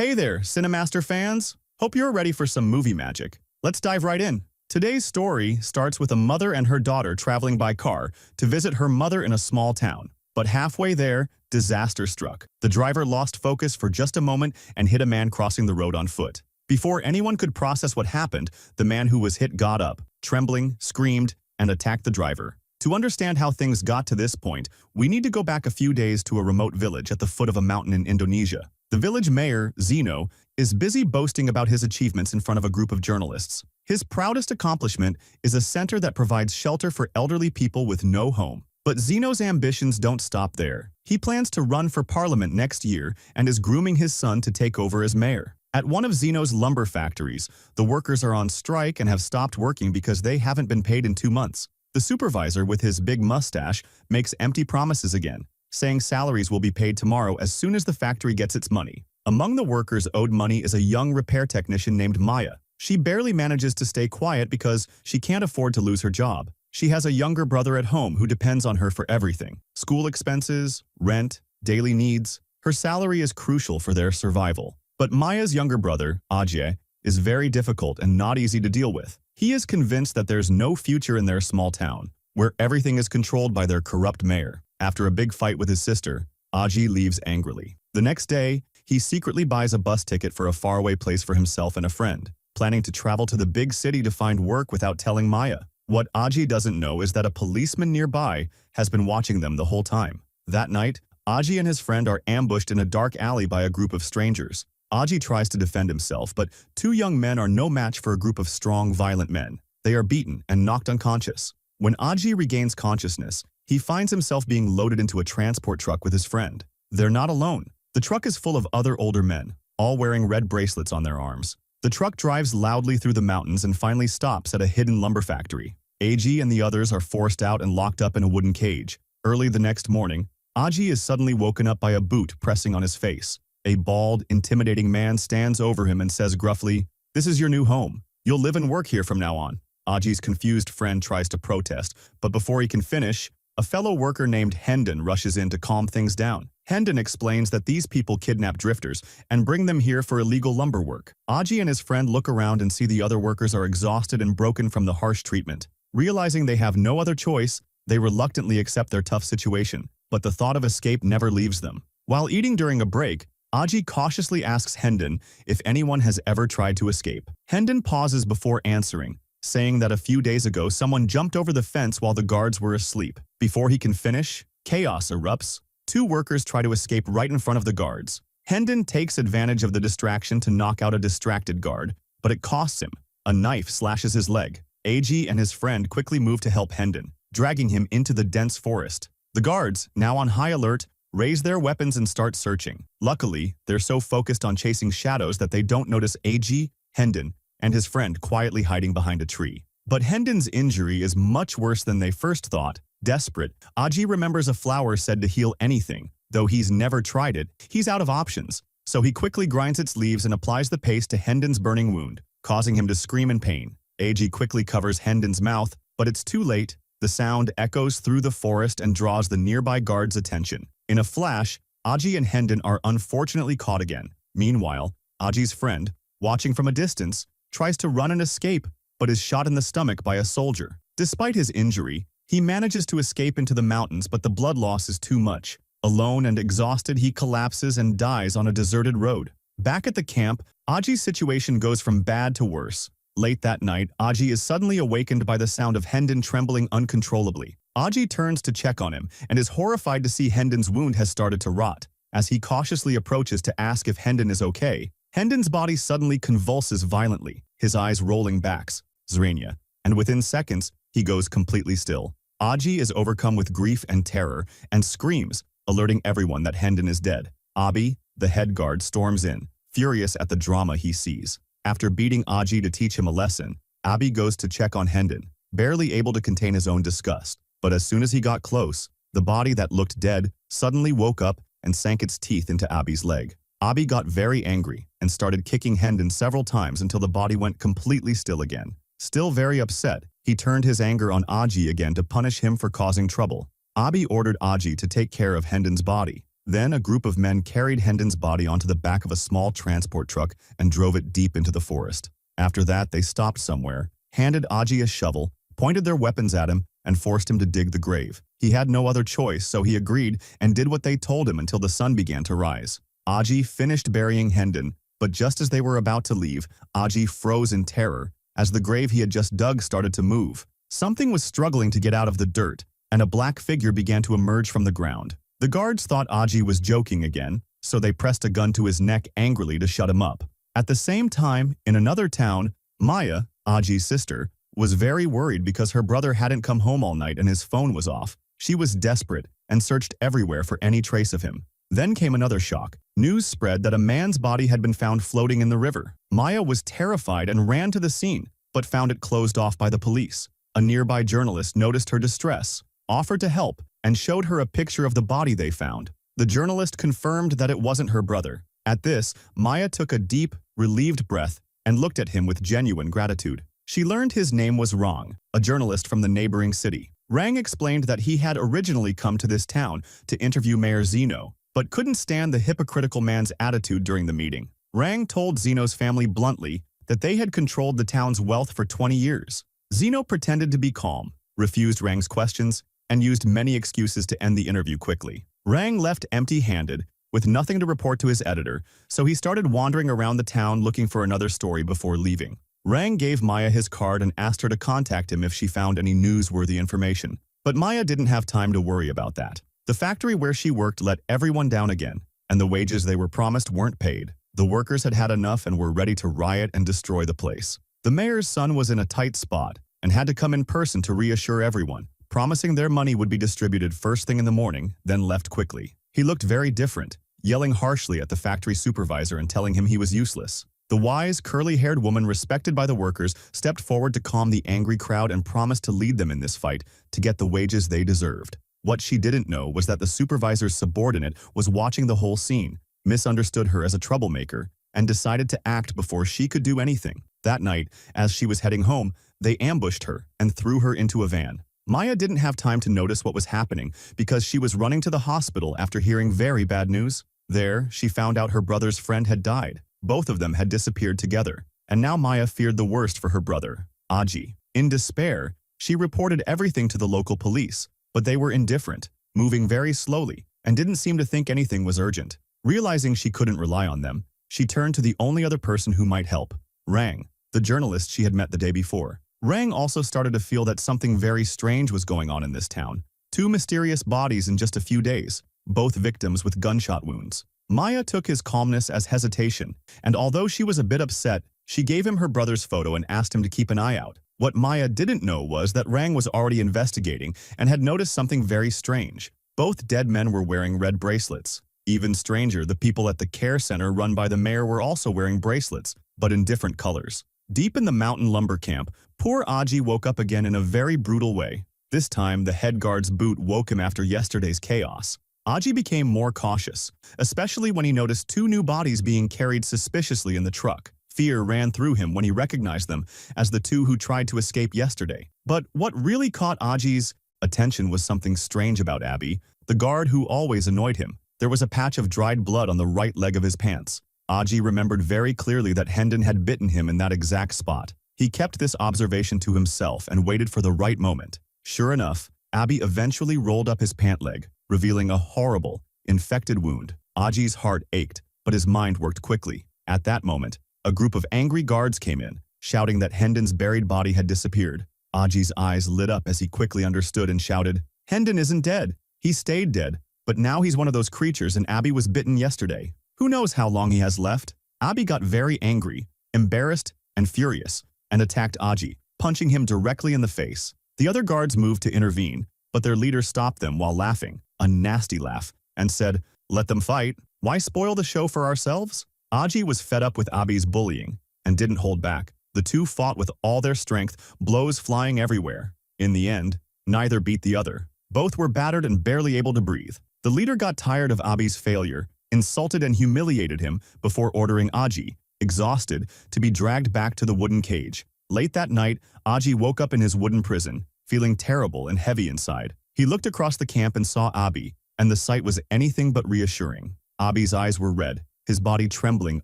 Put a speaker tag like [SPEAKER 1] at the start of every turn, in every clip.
[SPEAKER 1] Hey there, Cinemaster fans! Hope you're ready for some movie magic. Let's dive right in. Today's story starts with a mother and her daughter traveling by car to visit her mother in a small town. But halfway there, disaster struck. The driver lost focus for just a moment and hit a man crossing the road on foot. Before anyone could process what happened, the man who was hit got up, trembling, screamed, and attacked the driver. To understand how things got to this point, we need to go back a few days to a remote village at the foot of a mountain in Indonesia. The village mayor, Zona, is busy boasting about his achievements in front of a group of journalists. His proudest accomplishment is a center that provides shelter for elderly people with no home. But Zeno's ambitions don't stop there. He plans to run for parliament next year and is grooming his son to take over as mayor. At one of Zeno's lumber factories, the workers are on strike and have stopped working because they haven't been paid in 2 months. The supervisor, with his big mustache, makes empty promises again, saying salaries will be paid tomorrow as soon as the factory gets its money. Among the workers owed money is a young repair technician named Maya. She barely manages to stay quiet because she can't afford to lose her job. She has a younger brother at home who depends on her for everything: school expenses, rent, daily needs. Her salary is crucial for their survival. But Maya's younger brother, Ajay, is very difficult and not easy to deal with. He is convinced that there's no future in their small town, where everything is controlled by their corrupt mayor. After a big fight with his sister, Ajay leaves angrily. The next day, he secretly buys a bus ticket for a faraway place for himself and a friend, planning to travel to the big city to find work without telling Maya. What Ajay doesn't know is that a policeman nearby has been watching them the whole time. That night, Ajay and his friend are ambushed in a dark alley by a group of strangers. Ajay tries to defend himself, but 2 young men are no match for a group of strong, violent men. They are beaten and knocked unconscious. When Ajay regains consciousness, he finds himself being loaded into a transport truck with his friend. They're not alone. The truck is full of other older men, all wearing red bracelets on their arms. The truck drives loudly through the mountains and finally stops at a hidden lumber factory. Ajay and the others are forced out and locked up in a wooden cage. Early the next morning, Ajay is suddenly woken up by a boot pressing on his face. A bald, intimidating man stands over him and says gruffly, "This is your new home. You'll live and work here from now on." Ajay's confused friend tries to protest, but before he can finish, a fellow worker named Hendon rushes in to calm things down. Hendon explains that these people kidnap drifters and bring them here for illegal lumber work. Ajay and his friend look around and see the other workers are exhausted and broken from the harsh treatment. Realizing they have no other choice, they reluctantly accept their tough situation, but the thought of escape never leaves them. While eating during a break, Ajay cautiously asks Hendon if anyone has ever tried to escape. Hendon pauses before answering, saying that a few days ago someone jumped over the fence while the guards were asleep. Before he can finish, chaos erupts. 2 workers try to escape right in front of the guards. Hendon takes advantage of the distraction to knock out a distracted guard, but it costs him. A knife slashes his leg. Ajay and his friend quickly move to help Hendon, dragging him into the dense forest. The guards, now on high alert, raise their weapons and start searching. Luckily, they're so focused on chasing shadows that they don't notice Ajay, Hendon, and his friend quietly hiding behind a tree. But Hendon's injury is much worse than they first thought. Desperate, Ajay remembers a flower said to heal anything. Though he's never tried it, he's out of options. So he quickly grinds its leaves and applies the paste to Hendon's burning wound, causing him to scream in pain. Ajay quickly covers Hendon's mouth, but it's too late. The sound echoes through the forest and draws the nearby guards' attention. In a flash, Ajay and Hendon are unfortunately caught again. Meanwhile, Ajay's friend, watching from a distance, tries to run and escape, but is shot in the stomach by a soldier. Despite his injury, he manages to escape into the mountains, but the blood loss is too much. Alone and exhausted, he collapses and dies on a deserted road. Back at the camp, Ajay's situation goes from bad to worse. Late that night, Ajay is suddenly awakened by the sound of Hendon trembling uncontrollably. Ajay turns to check on him and is horrified to see Hendon's wound has started to rot. As he cautiously approaches to ask if Hendon is okay, Hendon's body suddenly convulses violently, his eyes rolling back, Zrania, and within seconds, he goes completely still. Ajay is overcome with grief and terror and screams, alerting everyone that Hendon is dead. Abi, the head guard, storms in, furious at the drama he sees. After beating Ajay to teach him a lesson, Abi goes to check on Hendon, barely able to contain his own disgust. But as soon as he got close, the body that looked dead suddenly woke up and sank its teeth into Abi's leg. Abi got very angry and started kicking Hendon several times until the body went completely still again. Still very upset, he turned his anger on Ajay again to punish him for causing trouble. Abi ordered Ajay to take care of Hendon's body. Then a group of men carried Hendon's body onto the back of a small transport truck and drove it deep into the forest. After that, they stopped somewhere, handed Aji a shovel, pointed their weapons at him, and forced him to dig the grave. He had no other choice, so he agreed and did what they told him until the sun began to rise. Aji finished burying Hendon, but just as they were about to leave, Aji froze in terror as the grave he had just dug started to move. Something was struggling to get out of the dirt, and a black figure began to emerge from the ground. The guards thought Aji was joking again, so they pressed a gun to his neck angrily to shut him up. At the same time, in another town, Maya, Aji's sister, was very worried because her brother hadn't come home all night and his phone was off. She was desperate and searched everywhere for any trace of him. Then came another shock. News spread that a man's body had been found floating in the river. Maya was terrified and ran to the scene, but found it closed off by the police. A nearby journalist noticed her distress, offered to help, and showed her a picture of the body they found. The journalist confirmed that it wasn't her brother. At this, Maya took a deep, relieved breath and looked at him with genuine gratitude. She learned his name was Rang, a journalist from the neighboring city. Rang explained that he had originally come to this town to interview Mayor Zeno, but couldn't stand the hypocritical man's attitude during the meeting. Rang told Zeno's family bluntly that they had controlled the town's wealth for 20 years. Zeno pretended to be calm, refused Rang's questions, and used many excuses to end the interview quickly. Rang left empty-handed, with nothing to report to his editor, so he started wandering around the town looking for another story before leaving. Rang gave Maya his card and asked her to contact him if she found any newsworthy information. But Maya didn't have time to worry about that. The factory where she worked let everyone down again, and the wages they were promised weren't paid. The workers had had enough and were ready to riot and destroy the place. The mayor's son was in a tight spot and had to come in person to reassure everyone, promising their money would be distributed first thing in the morning, then left quickly. He looked very different, yelling harshly at the factory supervisor and telling him he was useless. The wise, curly-haired woman respected by the workers stepped forward to calm the angry crowd and promised to lead them in this fight to get the wages they deserved. What she didn't know was that the supervisor's subordinate was watching the whole scene, misunderstood her as a troublemaker, and decided to act before she could do anything. That night, as she was heading home, they ambushed her and threw her into a van. Maya didn't have time to notice what was happening because she was running to the hospital after hearing very bad news. There, she found out her brother's friend had died. Both of them had disappeared together, and now Maya feared the worst for her brother, Aji. In despair, she reported everything to the local police, but they were indifferent, moving very slowly, and didn't seem to think anything was urgent. Realizing she couldn't rely on them, she turned to the only other person who might help, Rang, the journalist she had met the day before. Rang also started to feel that something very strange was going on in this town. 2 mysterious bodies in just a few days, both victims with gunshot wounds. Maya took his calmness as hesitation, and although she was a bit upset, she gave him her brother's photo and asked him to keep an eye out. What Maya didn't know was that Rang was already investigating and had noticed something very strange. Both dead men were wearing red bracelets. Even stranger, the people at the care center run by the mayor were also wearing bracelets, but in different colors. Deep in the mountain lumber camp, poor Aji woke up again in a very brutal way. This time, the head guard's boot woke him after yesterday's chaos. Aji became more cautious, especially when he noticed 2 new bodies being carried suspiciously in the truck. Fear ran through him when he recognized them as the 2 who tried to escape yesterday. But what really caught Aji's attention was something strange about Abby, the guard who always annoyed him. There was a patch of dried blood on the right leg of his pants. Aji remembered very clearly that Hendon had bitten him in that exact spot. He kept this observation to himself and waited for the right moment. Sure enough, Abby eventually rolled up his pant leg, revealing a horrible, infected wound. Aji's heart ached, but his mind worked quickly. At that moment, a group of angry guards came in, shouting that Hendon's buried body had disappeared. Aji's eyes lit up as he quickly understood and shouted, "Hendon isn't dead. He stayed dead, but now he's one of those creatures and Abby was bitten yesterday. Who knows how long he has left?" Abby got very angry, embarrassed, and furious, and attacked Aji, punching him directly in the face. The other guards moved to intervene, but their leader stopped them while laughing, a nasty laugh, and said, "Let them fight. Why spoil the show for ourselves?" Aji was fed up with Abby's bullying and didn't hold back. The 2 fought with all their strength, blows flying everywhere. In the end, neither beat the other. Both were battered and barely able to breathe. The leader got tired of Abby's failure, insulted and humiliated him before ordering Aji, exhausted, to be dragged back to the wooden cage. Late that night, Aji woke up in his wooden prison, feeling terrible and heavy inside. He looked across the camp and saw Abby, and the sight was anything but reassuring. Abi's eyes were red, his body trembling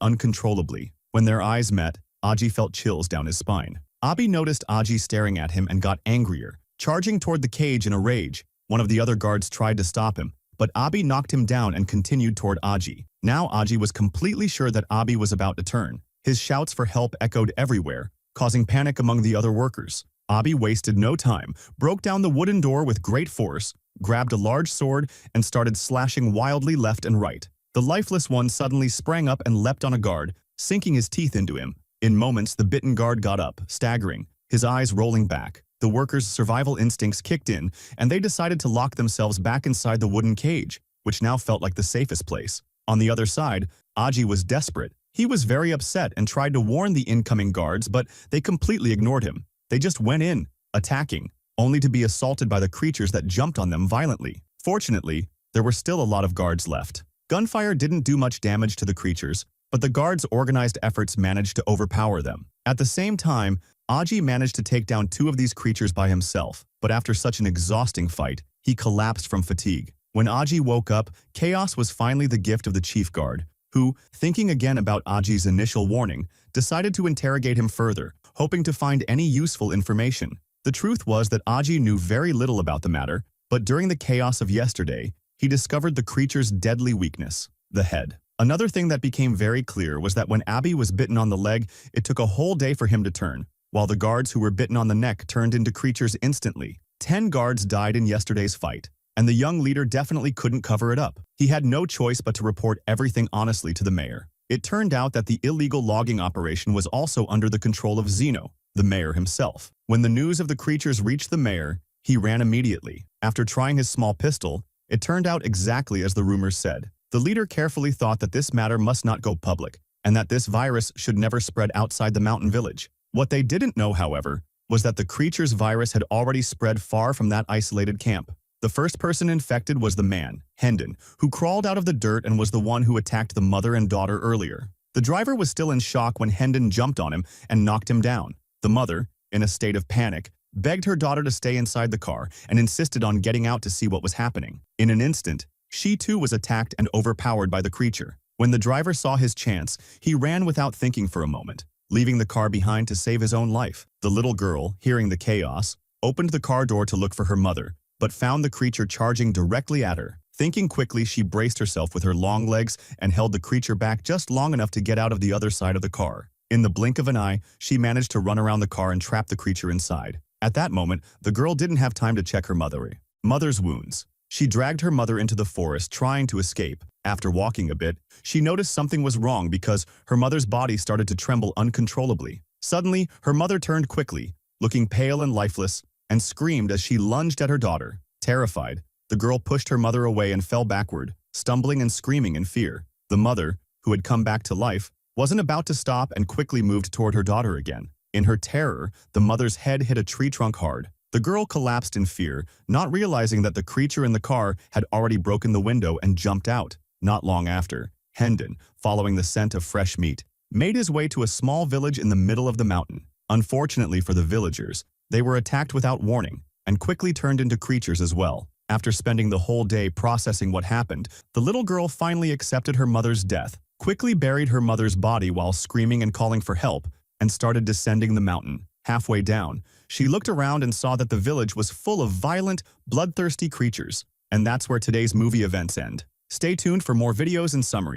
[SPEAKER 1] uncontrollably. When their eyes met, Aji felt chills down his spine. Abi noticed Aji staring at him and got angrier, charging toward the cage in a rage. One of the other guards tried to stop him, but Abi knocked him down and continued toward Aji. Now Aji was completely sure that Abi was about to turn. His shouts for help echoed everywhere, causing panic among the other workers. Abi wasted no time, broke down the wooden door with great force, grabbed a large sword, and started slashing wildly left and right. The lifeless one suddenly sprang up and leapt on a guard, sinking his teeth into him. In moments, the bitten guard got up, staggering, his eyes rolling back. The workers' survival instincts kicked in, and they decided to lock themselves back inside the wooden cage, which now felt like the safest place. On the other side, Aji was desperate. He was very upset and tried to warn the incoming guards, but they completely ignored him. They just went in, attacking, only to be assaulted by the creatures that jumped on them violently. Fortunately, there were still a lot of guards left. Gunfire didn't do much damage to the creatures, but the guards' organized efforts managed to overpower them. At the same time, Aji managed to take down 2 of these creatures by himself, but after such an exhausting fight, he collapsed from fatigue. When Aji woke up, chaos was finally the gift of the chief guard, who, thinking again about Aji's initial warning, decided to interrogate him further, hoping to find any useful information. The truth was that Aji knew very little about the matter, but during the chaos of yesterday, he discovered the creature's deadly weakness, the head. Another thing that became very clear was that when Abi was bitten on the leg, it took a whole day for him to turn, while the guards who were bitten on the neck turned into creatures instantly. 10 guards died in yesterday's fight, and the young leader definitely couldn't cover it up. He had no choice but to report everything honestly to the mayor. It turned out that the illegal logging operation was also under the control of Zeno, the mayor himself. When the news of the creatures reached the mayor, he ran immediately. After trying his small pistol, it turned out exactly as the rumors said. The leader carefully thought that this matter must not go public, and that this virus should never spread outside the mountain village. What they didn't know, however, was that the creature's virus had already spread far from that isolated camp. The first person infected was the man, Hendon, who crawled out of the dirt and was the one who attacked the mother and daughter earlier. The driver was still in shock when Hendon jumped on him and knocked him down. The mother, in a state of panic, begged her daughter to stay inside the car and insisted on getting out to see what was happening. In an instant, she too was attacked and overpowered by the creature. When the driver saw his chance, he ran without thinking for a moment, leaving the car behind to save his own life. The little girl, hearing the chaos, opened the car door to look for her mother, but found the creature charging directly at her. Thinking quickly, she braced herself with her long legs and held the creature back just long enough to get out of the other side of the car. In the blink of an eye, she managed to run around the car and trap the creature inside. At that moment, the girl didn't have time to check her mother's wounds. She dragged her mother into the forest, trying to escape. After walking a bit, she noticed something was wrong because her mother's body started to tremble uncontrollably. Suddenly, her mother turned quickly, looking pale and lifeless, and screamed as she lunged at her daughter. Terrified, the girl pushed her mother away and fell backward, stumbling and screaming in fear. The mother, who had come back to life, wasn't about to stop and quickly moved toward her daughter again. In her terror, the mother's head hit a tree trunk hard. The girl collapsed in fear, not realizing that the creature in the car had already broken the window and jumped out. Not long after, Hendon, following the scent of fresh meat, made his way to a small village in the middle of the mountain. Unfortunately for the villagers, they were attacked without warning and quickly turned into creatures as well. After spending the whole day processing what happened, the little girl finally accepted her mother's death, quickly buried her mother's body while screaming and calling for help, and started descending the mountain. Halfway down, she looked around and saw that the village was full of violent, bloodthirsty creatures. And that's where today's movie events end. Stay tuned for more videos and summaries.